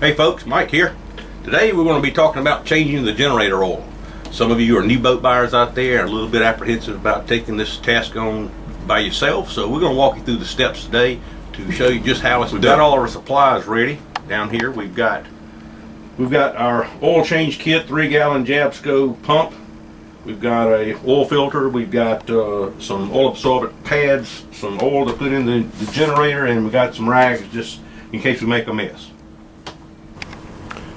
Hey folks, Mike here. Today we're going to be talking about changing the generator oil. Some of you are new boat buyers out there and a little bit apprehensive about taking this task on by yourself, so we're going to walk you through the steps today to show you just how it's done. We've got all of our supplies ready. Down here we've got our oil change kit, 3-gallon Jabsco pump. We've got a oil filter, we've got some oil absorbent pads, some oil to put in the generator, and we've got some rags just in case we make a mess.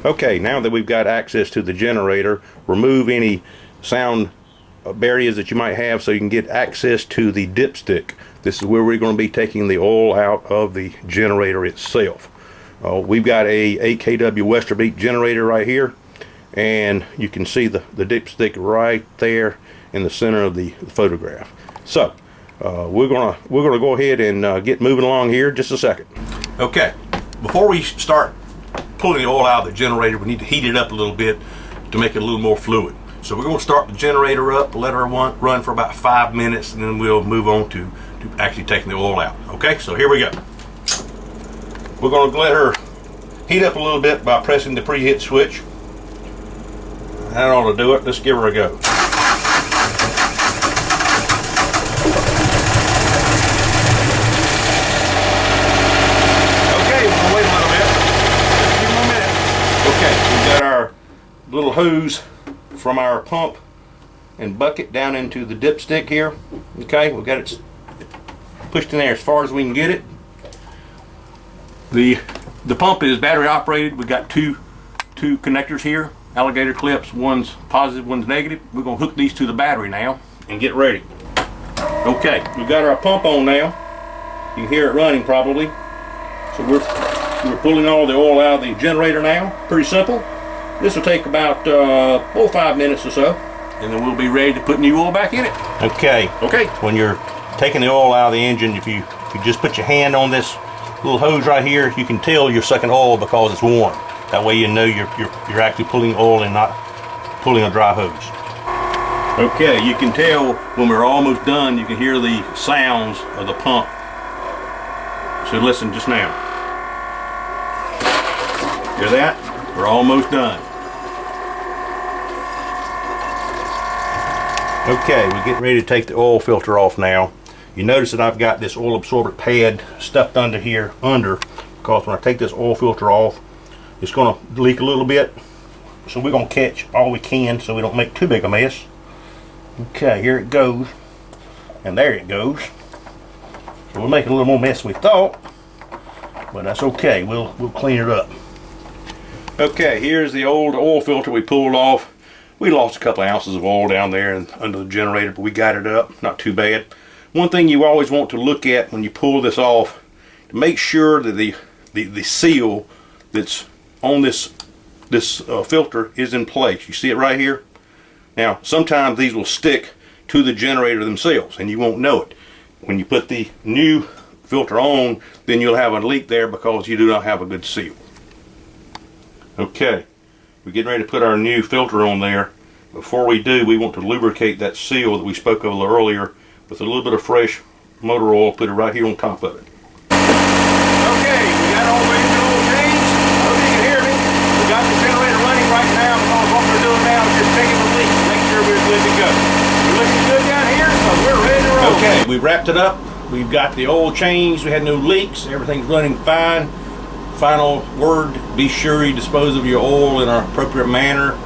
Okay, now that we've got access to the generator, remove any sound barriers that you might have so you can get access to the dipstick. This is where we're going to be taking the oil out of the generator itself. We've got a 8 kW Westerbeek generator right here, and you can see the dipstick right there in the center of the photograph. So we're gonna go ahead and get moving along here just a second. Okay, before we start pulling the oil out of the generator, we need to heat it up a little bit to make it a little more fluid. So we're going to start the generator up, let her run for about 5 minutes, and then we'll move on to actually taking the oil out. Okay, so here we go. We're going to let her heat up a little bit by pressing the preheat switch. That ought to do it. Let's give her a go. Little hose from our pump and bucket down into the dipstick here. Okay, we've got it pushed in there as far as we can get it. The pump is battery operated. We've got two connectors here, alligator clips. One's positive, one's negative. We're going to hook these to the battery now and get ready. Okay, we've got our pump on now. You can hear it running probably. So we're pulling all the oil out of the generator now. Pretty simple. This will take about 4 or 5 minutes or so, and then we'll be ready to put new oil back in it. Okay. When you're taking the oil out of the engine, if you just put your hand on this little hose right here, you can tell you're sucking oil because it's warm. That way you know you're actually pulling oil and not pulling a dry hose. Okay, you can tell when we're almost done. You can hear the sounds of the pump. So listen just now. Hear that? We're almost done. Okay, we're getting ready to take the oil filter off now. You notice that I've got this oil absorbent pad stuffed under here, because when I take this oil filter off, it's going to leak a little bit. So we're going to catch all we can so we don't make too big a mess. Okay, here it goes. And there it goes. So we'll make a little more mess than we thought, but that's okay. We'll clean it up. Okay, here's the old oil filter we pulled off. We lost a couple of ounces of oil down there and under the generator, but we got it up. Not too bad. One thing you always want to look at when you pull this off, to make sure that the seal that's on this filter is in place. You see it right here? Now, sometimes these will stick to the generator themselves, and you won't know it. When you put the new filter on, then you'll have a leak there because you do not have a good seal. Okay, we're getting ready to put our new filter on there. Before we do, we want to lubricate that seal that we spoke of a little earlier with a little bit of fresh motor oil. Put it right here on top of it. Okay, we got all the engine oil changed. I hope you can hear me. We got the generator running right now because what we're doing now is just taking the leak, making sure we're good to go. We're looking good down here, so we're ready to roll. Okay, we've wrapped it up. We've got the oil changed. We had no leaks. Everything's running fine. Final word, be sure you dispose of your oil in an appropriate manner.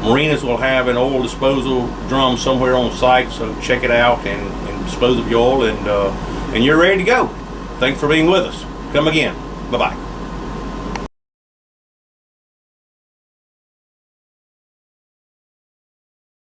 Marinas will have an oil disposal drum somewhere on site, so check it out and dispose of your oil, and you're ready to go. Thanks for being with us. Come again. Bye-bye.